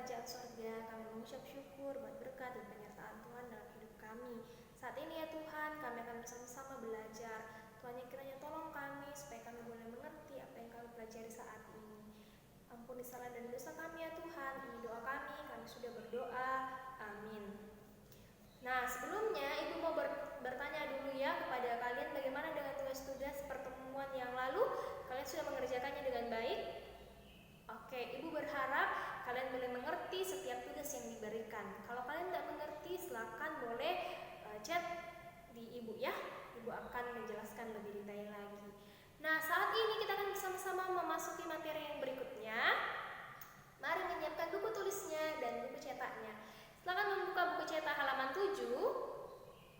kerajaan sorga. Kami mengucap syukur buat berkat dan penyertaan Tuhan dalam hidup kami. Saat ini ya Tuhan, kami akan bersama-sama belajar. Tuhan yang kiranya tolong kami supaya kami boleh mengerti apa yang kami pelajari saat ini. Ampuni salah dan dosa kami ya Tuhan. Ini doa kami sudah berdoa. Amin. Nah, sebelumnya Ibu mau bertanya dulu ya kepada kalian, bagaimana dengan tugas-tugas pertemuan yang lalu? Kalian sudah mengerjakannya dengan baik? Oke, Ibu berharap kalian boleh mengerti setiap tugas yang diberikan. Kalau kalian tidak mengerti, silakan boleh chat di Ibu ya. Ibu akan menjelaskan lebih detail lagi. Nah, saat ini kita akan bersama-sama memasuki materi yang berikutnya. Mari menyiapkan buku tulisnya dan buku cetaknya. Silakan membuka buku cetak halaman 7.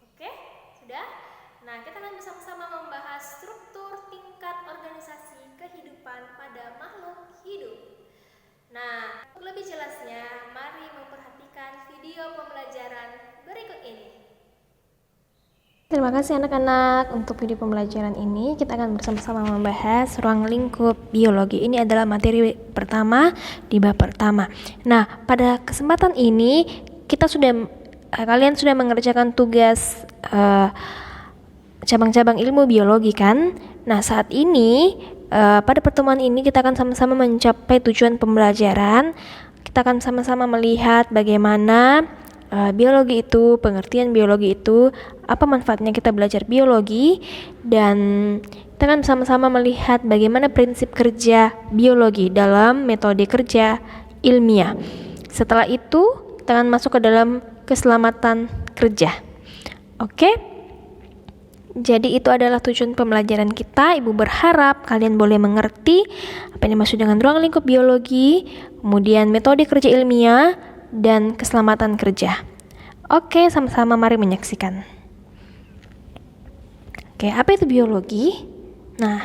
Oke, sudah? Nah, kita akan bersama-sama membahas struktur tingkat organisasi kehidupan pada makhluk hidup. Nah, untuk lebih jelasnya, mari memperhatikan video pembelajaran berikut ini. Terima kasih anak-anak. Untuk video pembelajaran ini kita akan bersama-sama membahas ruang lingkup biologi. Ini adalah materi pertama di bab pertama. Nah, pada kesempatan ini kalian sudah mengerjakan tugas cabang-cabang ilmu biologi kan? Nah, saat ini pada pertemuan ini kita akan sama-sama mencapai tujuan pembelajaran. Kita akan sama-sama melihat bagaimana biologi itu, pengertian biologi itu, apa manfaatnya kita belajar biologi, dan kita akan sama-sama melihat bagaimana prinsip kerja biologi dalam metode kerja ilmiah. Setelah itu kita akan masuk ke dalam keselamatan kerja. Oke? Jadi itu adalah tujuan pembelajaran kita. Ibu berharap kalian boleh mengerti apa yang dimaksud dengan ruang lingkup biologi, kemudian metode kerja ilmiah, dan keselamatan kerja. Oke, sama-sama mari menyaksikan. Oke, apa itu biologi? Nah,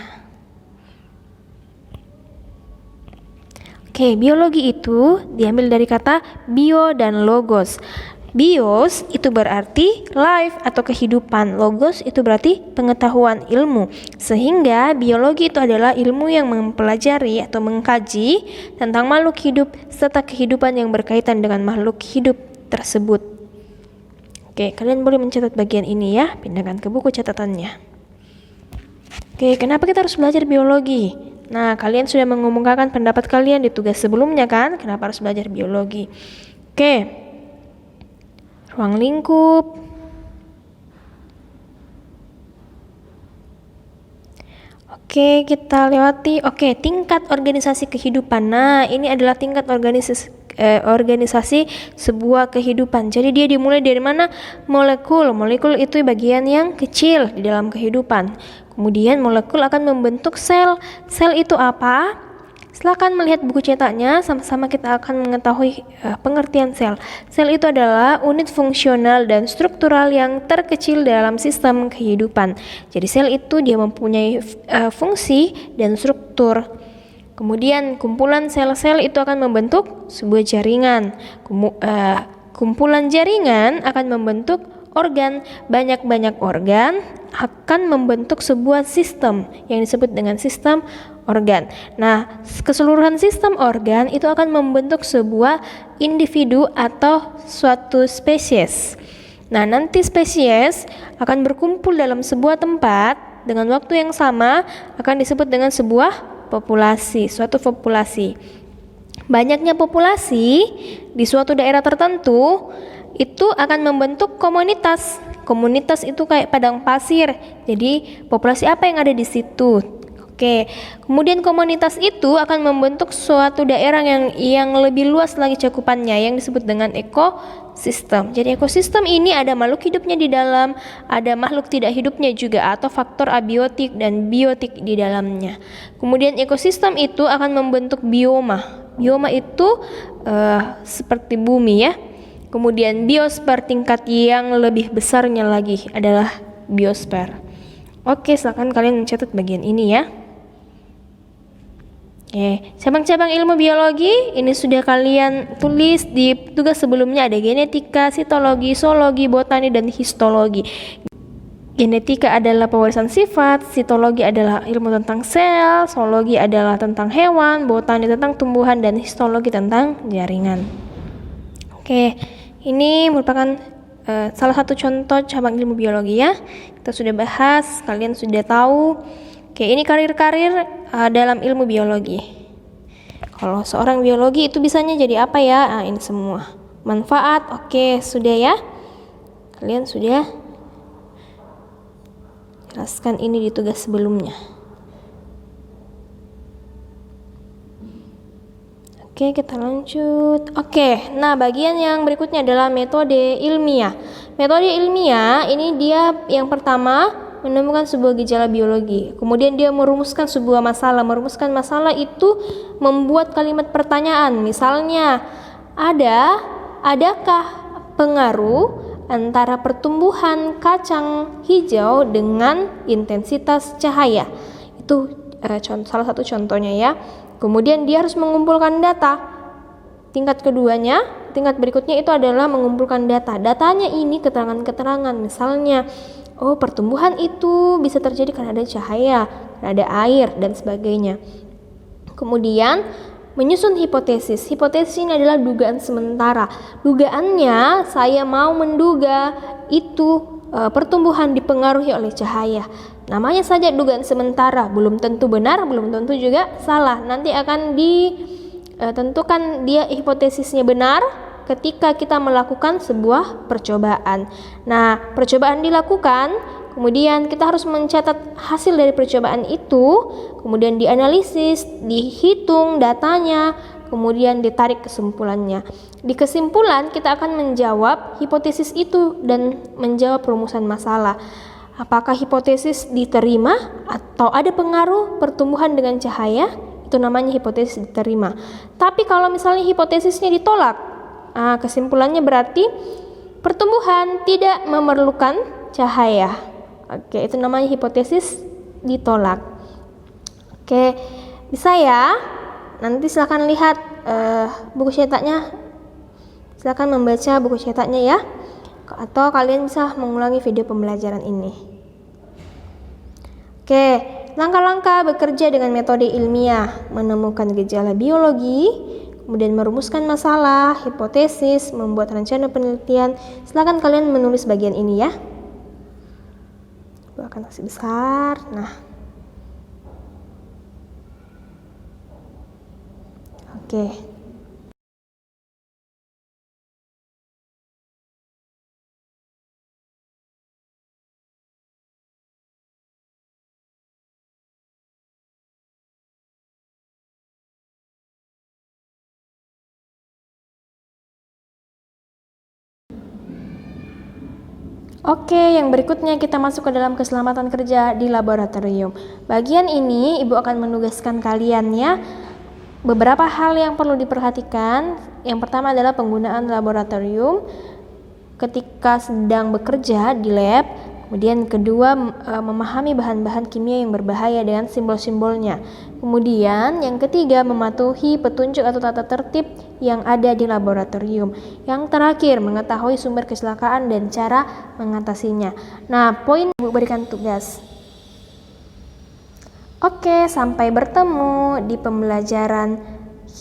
biologi itu diambil dari kata bio dan logos. Bios itu berarti life atau kehidupan, logos itu berarti pengetahuan, ilmu. Sehingga biologi itu adalah ilmu yang mempelajari atau mengkaji tentang makhluk hidup serta kehidupan yang berkaitan dengan makhluk hidup tersebut. Oke, kalian boleh mencatat bagian ini ya, pindahkan ke buku catatannya. Oke, kenapa kita harus belajar biologi? Nah, kalian sudah mengumumkakan pendapat kalian di tugas sebelumnya kan? Kenapa harus belajar biologi? Oke, ruang lingkup. Oke, kita lewati. Oke, tingkat organisasi kehidupan. Nah, ini adalah tingkat organisasi sebuah kehidupan. Jadi dia dimulai dari mana? Molekul. Molekul itu bagian yang kecil di dalam kehidupan. Kemudian molekul akan membentuk sel. Sel itu apa? Silakan melihat buku cetaknya, sama-sama kita akan mengetahui pengertian sel. Sel itu adalah unit fungsional dan struktural yang terkecil dalam sistem kehidupan. Jadi sel itu dia mempunyai fungsi dan struktur. Kemudian kumpulan sel-sel itu akan membentuk sebuah jaringan. Kumpulan jaringan akan membentuk organ. Banyak-banyak organ akan membentuk sebuah sistem yang disebut dengan sistem organ. Nah, keseluruhan sistem organ itu akan membentuk sebuah individu atau suatu spesies. Nah, nanti spesies akan berkumpul dalam sebuah tempat dengan waktu yang sama, akan disebut dengan sebuah populasi, suatu populasi. Banyaknya populasi di suatu daerah tertentu itu akan membentuk komunitas. Komunitas itu kayak padang pasir. Jadi populasi apa yang ada di situ? Oke. Kemudian komunitas itu akan membentuk suatu daerah yang lebih luas lagi cakupannya, yang disebut dengan ekosistem. Jadi ekosistem ini ada makhluk hidupnya di dalam, ada makhluk tidak hidupnya juga, atau faktor abiotik dan biotik di dalamnya. Kemudian ekosistem itu akan membentuk bioma. Bioma itu seperti bumi ya. Kemudian biosfer, tingkat yang lebih besarnya lagi adalah biosfer. Oke, silakan kalian mencatat bagian ini ya. Oke, cabang-cabang ilmu biologi ini sudah kalian tulis di tugas sebelumnya, ada genetika, sitologi, zoologi, botani, dan histologi. Genetika adalah pewarisan sifat, sitologi adalah ilmu tentang sel, zoologi adalah tentang hewan, botani tentang tumbuhan, dan histologi tentang jaringan. Oke, ini merupakan salah satu contoh cabang ilmu biologi ya. Kita sudah bahas, kalian sudah tahu. Oke, ini karir-karir dalam ilmu biologi. Kalau seorang biologi itu bisanya jadi apa ya? Nah, ini semua. Manfaat, oke, sudah ya. Kalian sudah jelaskan ini di tugas sebelumnya. Oke, kita lanjut. Oke, nah bagian yang berikutnya adalah metode ilmiah. Metode ilmiah ini dia yang pertama menemukan sebuah gejala biologi. Kemudian dia merumuskan sebuah masalah. Merumuskan masalah itu membuat kalimat pertanyaan. Misalnya, adakah pengaruh antara pertumbuhan kacang hijau dengan intensitas cahaya? Itu salah satu contohnya ya. Kemudian dia harus mengumpulkan data. Tingkat berikutnya itu adalah mengumpulkan data. Datanya ini keterangan-keterangan. Misalnya, pertumbuhan itu bisa terjadi karena ada cahaya, karena ada air, dan sebagainya. Kemudian menyusun hipotesis. Hipotesis ini adalah dugaan sementara. Dugaannya saya mau menduga itu pertumbuhan dipengaruhi oleh cahaya. Namanya saja dugaan sementara, belum tentu benar, belum tentu juga salah. Nanti akan ditentukan dia hipotesisnya benar ketika kita melakukan sebuah percobaan. Nah, percobaan dilakukan, kemudian kita harus mencatat hasil dari percobaan itu, kemudian dianalisis, dihitung datanya, kemudian ditarik kesimpulannya. Di kesimpulan kita akan menjawab hipotesis itu dan menjawab rumusan masalah. Apakah hipotesis diterima atau ada pengaruh pertumbuhan dengan cahaya? Itu namanya hipotesis diterima. Tapi kalau misalnya hipotesisnya ditolak, kesimpulannya berarti pertumbuhan tidak memerlukan cahaya. Oke, itu namanya hipotesis ditolak. Oke, bisa ya? Nanti silakan lihat buku cetaknya. Silakan membaca buku cetaknya ya. Atau kalian bisa mengulangi video pembelajaran ini. Oke, langkah-langkah bekerja dengan metode ilmiah, menemukan gejala biologi, kemudian merumuskan masalah, hipotesis, membuat rencana penelitian. Silakan kalian menulis bagian ini ya. Akan kasih besar. Nah, oke. Oke, yang berikutnya kita masuk ke dalam keselamatan kerja di laboratorium. Bagian ini Ibu akan menugaskan kalian ya. Beberapa hal yang perlu diperhatikan. Yang pertama adalah penggunaan laboratorium ketika sedang bekerja di lab. Kemudian kedua, memahami bahan-bahan kimia yang berbahaya dengan simbol-simbolnya. Kemudian yang ketiga, mematuhi petunjuk atau tata tertib yang ada di laboratorium. Yang terakhir, mengetahui sumber kecelakaan dan cara mengatasinya. Nah, poin Ibu berikan tugas. Oke, sampai bertemu di pembelajaran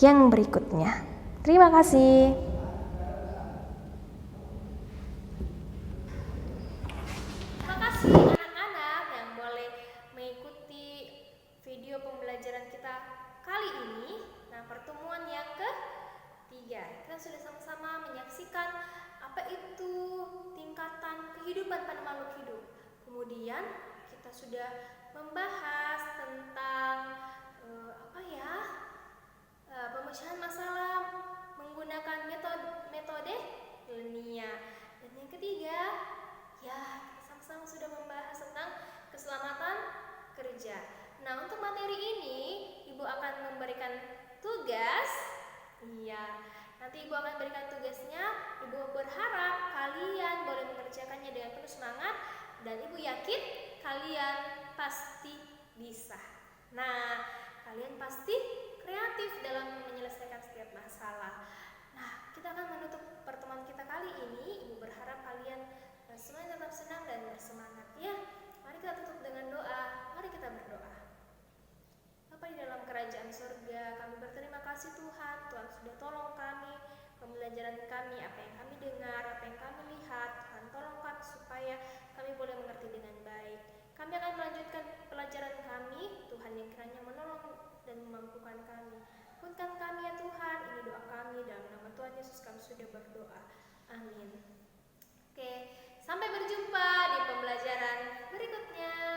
yang berikutnya. Terima kasih. Anak-anak yang boleh mengikuti video pembelajaran kita kali ini. Nah, pertemuan yang ketiga, kita sudah sama-sama menyaksikan apa itu tingkatan kehidupan pada makhluk hidup. Kemudian kita sudah membahas tentang pemecahan masalah menggunakan metode ilmiah. Dan yang ketiga, ya, sama-sama sudah membahas tentang keselamatan kerja. Nah, untuk materi ini Ibu akan memberikan tugas. Iya, nanti Ibu akan berikan tugasnya. Ibu berharap kalian boleh mengerjakannya dengan penuh semangat dan Ibu yakin kalian pasti bisa. Nah, kalian pasti kreatif dalam menyelesaikan setiap masalah. Nah, kita akan menutup pertemuan kita kali ini. Ibu berharap kalian semuanya tetap senang dan bersemangat ya. Mari kita tutup dengan doa. Mari kita berdoa. Bapa di dalam kerajaan surga, kami berterima kasih Tuhan. Tuhan sudah tolong kami pembelajaran kami, apa yang kami dengar, apa yang kami lihat. Tuhan tolong kami supaya kami boleh mengerti dengan baik. Kami akan melanjutkan pelajaran kami. Tuhan yang kiranya menolong dan memampukan kami. Ampunkan kami ya Tuhan, ini doa kami dalam nama Tuhan Yesus kami sudah berdoa. Amin. Oke, sampai berjumpa di pembelajaran berikutnya.